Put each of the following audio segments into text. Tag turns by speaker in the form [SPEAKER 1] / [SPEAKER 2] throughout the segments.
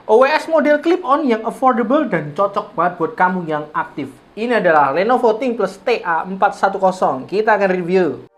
[SPEAKER 1] OWS model clip-on yang affordable dan cocok banget buat kamu yang aktif. Ini adalah Lenovo ThinkPlus TA410. Kita akan review.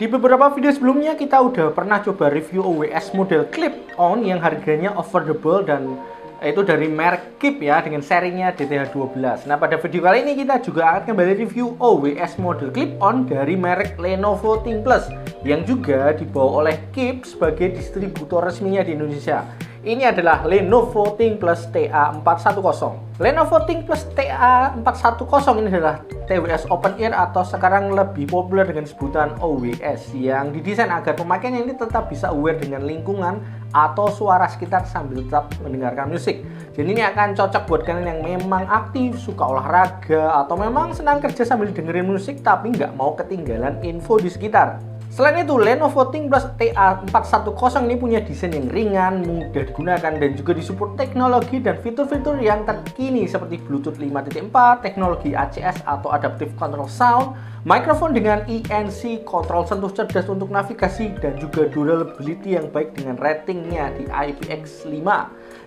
[SPEAKER 1] Di beberapa video sebelumnya kita udah pernah coba review OWS model clip-on yang harganya affordable dan itu dari merek Keep ya, dengan serinya DTH12. Nah, pada video kali ini kita juga akan kembali review OWS model clip-on dari merek Lenovo ThinkPlus yang juga dibawa oleh Keep sebagai distributor resminya di Indonesia. Ini adalah Lenovo ThinkPlus TA410. Lenovo ThinkPlus TA410 ini adalah TWS Open Ear atau sekarang lebih populer dengan sebutan OWS, yang didesain agar pemakainya ini tetap bisa aware dengan lingkungan atau suara sekitar sambil tetap mendengarkan musik. Jadi ini akan cocok buat kalian yang memang aktif, suka olahraga, atau memang senang kerja sambil dengerin musik tapi nggak mau ketinggalan info di sekitar. Selain itu, Lenovo ThinkPlus TA410 ini punya desain yang ringan, mudah digunakan, dan juga disupport teknologi dan fitur-fitur yang terkini seperti Bluetooth 5.4, teknologi ACS atau Adaptive Control Sound, mikrofon dengan ENC, kontrol sentuh cerdas untuk navigasi, dan juga durability yang baik dengan ratingnya di IPX5.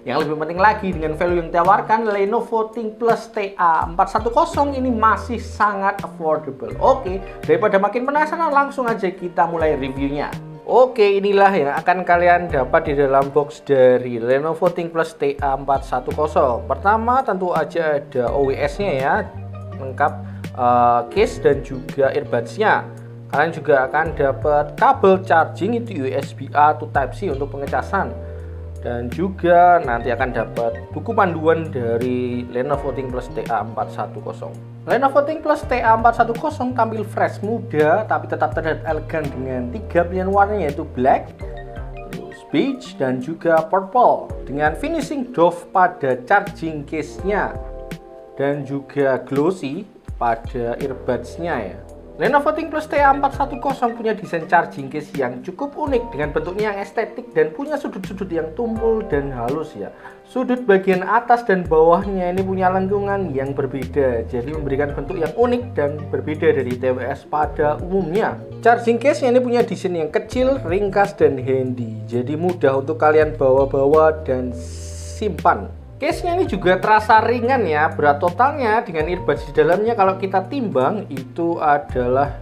[SPEAKER 1] Yang lebih penting lagi, dengan value yang ditawarkan, Lenovo ThinkPlus TA410 ini masih sangat affordable. Oke, daripada makin penasaran, langsung aja kita mulai reviewnya. Oke, inilah yang akan kalian dapat di dalam box dari Lenovo ThinkPlus TA410. Pertama, tentu aja ada OWS-nya ya, lengkap case dan juga earbuds-nya. Kalian juga akan dapat kabel charging itu USB-A to Type-C untuk pengecasan. Dan juga nanti akan dapat buku panduan dari Lenovo ThinkPlus TA410. Lenovo ThinkPlus TA410 tampil fresh, muda, tapi tetap terlihat elegan dengan 3 pilihan warna, yaitu black, beige, dan juga purple. Dengan finishing doff pada charging case-nya dan juga glossy pada earbuds-nya ya. Lenovo ThinkPlus TA410 punya desain charging case yang cukup unik dengan bentuknya yang estetik dan punya sudut-sudut yang tumpul dan halus ya. Sudut bagian atas dan bawahnya ini punya lengkungan yang berbeda, jadi memberikan bentuk yang unik dan berbeda dari TWS pada umumnya. Charging case-nya ini punya desain yang kecil, ringkas, dan handy, jadi mudah untuk kalian bawa-bawa dan simpan. Case-nya ini juga terasa ringan ya, berat totalnya dengan earbuds di dalamnya kalau kita timbang itu adalah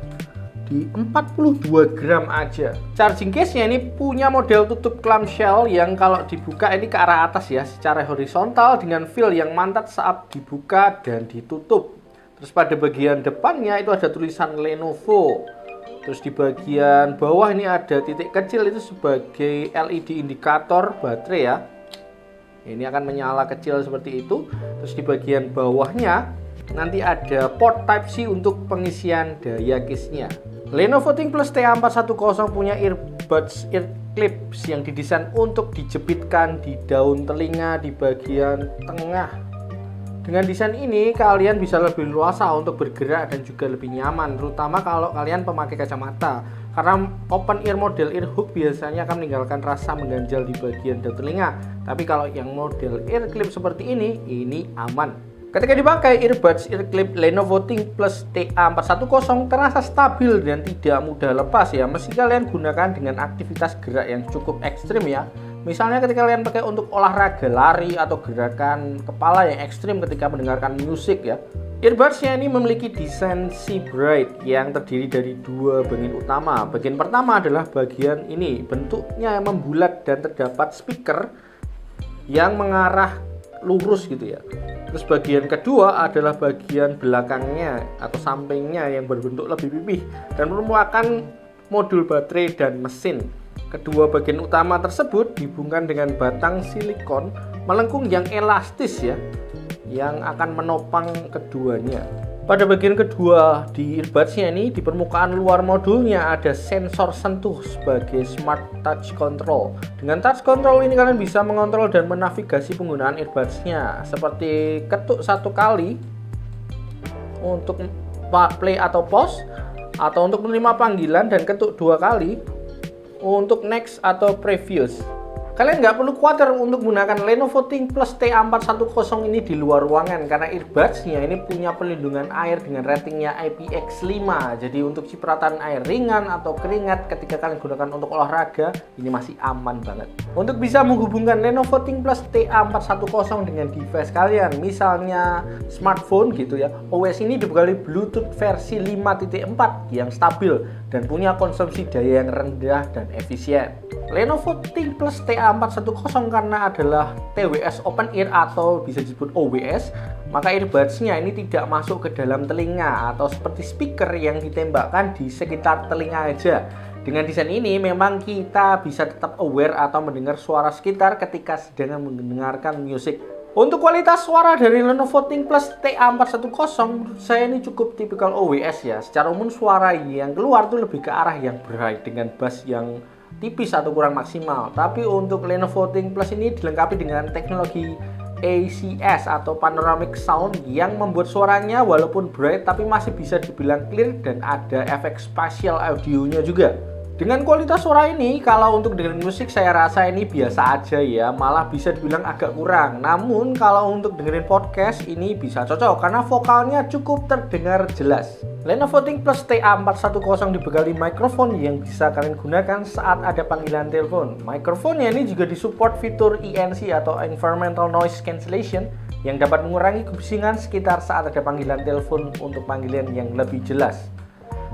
[SPEAKER 1] di 42 gram aja. Charging case-nya ini punya model tutup clamshell yang kalau dibuka ini ke arah atas ya, secara horizontal dengan feel yang mantap saat dibuka dan ditutup. Terus pada bagian depannya itu ada tulisan Lenovo. Terus di bagian bawah ini ada titik kecil, itu sebagai LED indikator baterai ya. Ini akan menyala kecil seperti itu. Terus di bagian bawahnya nanti ada port Type-C untuk pengisian daya case-nya. Lenovo ThinkPlus TA410 punya earbuds ear clips yang didesain untuk dijepitkan di daun telinga di bagian tengah. Dengan desain ini kalian bisa lebih luasa untuk bergerak dan juga lebih nyaman, terutama kalau kalian pemakai kacamata. Karena open ear model ear hook biasanya akan meninggalkan rasa mengganjal di bagian daun telinga. Tapi kalau yang model ear clip seperti ini aman. Ketika dipakai, earbuds ear clip Lenovo ThinkPlus TA410 terasa stabil dan tidak mudah lepas ya, meski kalian gunakan dengan aktivitas gerak yang cukup ekstrim ya. Misalnya ketika kalian pakai untuk olahraga lari atau gerakan kepala yang ekstrim ketika mendengarkan musik ya. Earbuds-nya ini memiliki desain C-Bright yang terdiri dari dua bagian utama. Bagian pertama adalah bagian ini, bentuknya membulat dan terdapat speaker yang mengarah lurus gitu ya. Terus bagian kedua adalah bagian belakangnya atau sampingnya yang berbentuk lebih pipih dan merupakan modul baterai dan mesin. Kedua bagian utama tersebut dihubungkan dengan batang silikon melengkung yang elastis ya, yang akan menopang keduanya. Pada bagian kedua di earbuds-nya ini, di permukaan luar modulnya ada sensor sentuh sebagai smart touch control. Dengan touch control ini kalian bisa mengontrol dan menavigasi penggunaan earbuds-nya, seperti ketuk satu kali untuk play atau pause, atau untuk menerima panggilan dan ketuk 2 kali untuk next atau previous. Kalian nggak perlu khawatir untuk menggunakan Lenovo ThinkPlus TA410 ini di luar ruangan karena earbuds-nya ini punya perlindungan air dengan ratingnya IPX5. Jadi untuk cipratan air ringan atau keringat ketika kalian gunakan untuk olahraga ini masih aman banget. Untuk bisa menghubungkan Lenovo ThinkPlus TA410 dengan device kalian, misalnya smartphone gitu ya, OS ini dibekali Bluetooth versi 5.4 yang stabil dan punya konsumsi daya yang rendah dan efisien. Lenovo ThinkPlus TA410 karena adalah TWS Open Ear atau bisa disebut OWS, maka earbuds-nya ini tidak masuk ke dalam telinga atau seperti speaker yang ditembakkan di sekitar telinga aja. Dengan desain ini memang kita bisa tetap aware atau mendengar suara sekitar ketika sedang mendengarkan musik. Untuk kualitas suara dari Lenovo ThinkPlus TA410 menurut saya ini cukup tipikal OWS ya. Secara umum suara yang keluar tuh lebih ke arah yang bright dengan bass yang tipis atau kurang maksimal. Tapi untuk Lenovo ThinkPlus ini dilengkapi dengan teknologi ACS atau Panoramic Sound yang membuat suaranya walaupun bright tapi masih bisa dibilang clear dan ada efek spatial audionya juga. Dengan kualitas suara ini, kalau untuk dengerin musik saya rasa ini biasa aja ya, malah bisa dibilang agak kurang. Namun kalau untuk dengerin podcast ini bisa cocok karena vokalnya cukup terdengar jelas. Lenovo ThinkPlus TA410 dibekali mikrofon yang bisa kalian gunakan saat ada panggilan telepon. Mikrofonnya ini juga disupport fitur ENC atau Environmental Noise Cancellation yang dapat mengurangi kebisingan sekitar saat ada panggilan telepon untuk panggilan yang lebih jelas.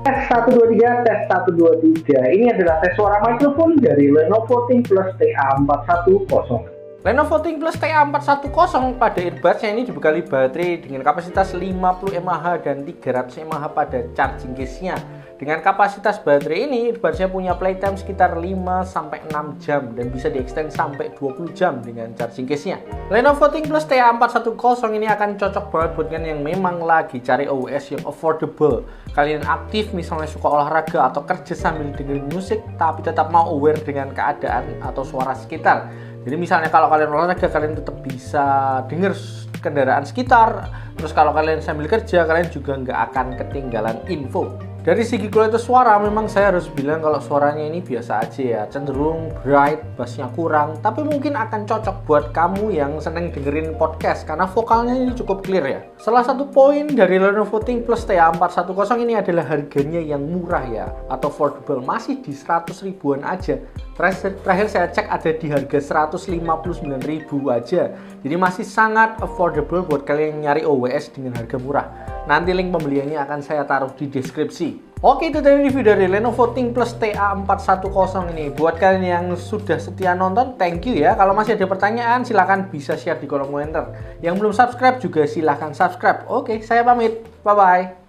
[SPEAKER 1] Tes 123, tes 123. Ini adalah tes suara mikrofon dari Lenovo ThinkPlus TA410. Lenovo ThinkPlus TA410 pada earbuds-nya ini dibekali baterai dengan kapasitas 50 mAh dan 300 mAh pada charging case-nya. Dengan kapasitas baterai ini, earbuds-nya punya playtime sekitar 5-6 jam dan bisa diextend sampai 20 jam dengan charging case-nya. Lenovo ThinkPlus TA410 ini akan cocok banget buat kalian yang memang lagi cari OS yang affordable. Kalian aktif misalnya suka olahraga atau kerja sambil dengerin musik tapi tetap mau aware dengan keadaan atau suara sekitar. Jadi misalnya kalau kalian olahraga kalian tetap bisa denger kendaraan sekitar. Terus kalau kalian sambil kerja kalian juga nggak akan ketinggalan info. Dari segi kualitas suara memang saya harus bilang kalau suaranya ini biasa aja ya, cenderung bright, bassnya kurang, tapi mungkin akan cocok buat kamu yang seneng dengerin podcast karena vokalnya ini cukup clear ya. Salah satu poin dari Lenovo ThinkPlus TA410 ini adalah harganya yang murah ya, atau affordable, masih di 100 ribuan aja. Terakhir saya cek ada di harga 159.000 aja. Jadi masih sangat affordable buat kalian yang nyari OWS dengan harga murah. Nanti link pembeliannya akan saya taruh di deskripsi. Oke, itu tadi review dari Lenovo ThinkPlus TA410 ini. Buat kalian yang sudah setia nonton, thank you ya. Kalau masih ada pertanyaan silahkan bisa share di kolom komentar. Yang belum subscribe juga silahkan subscribe. Oke, saya pamit. Bye-bye.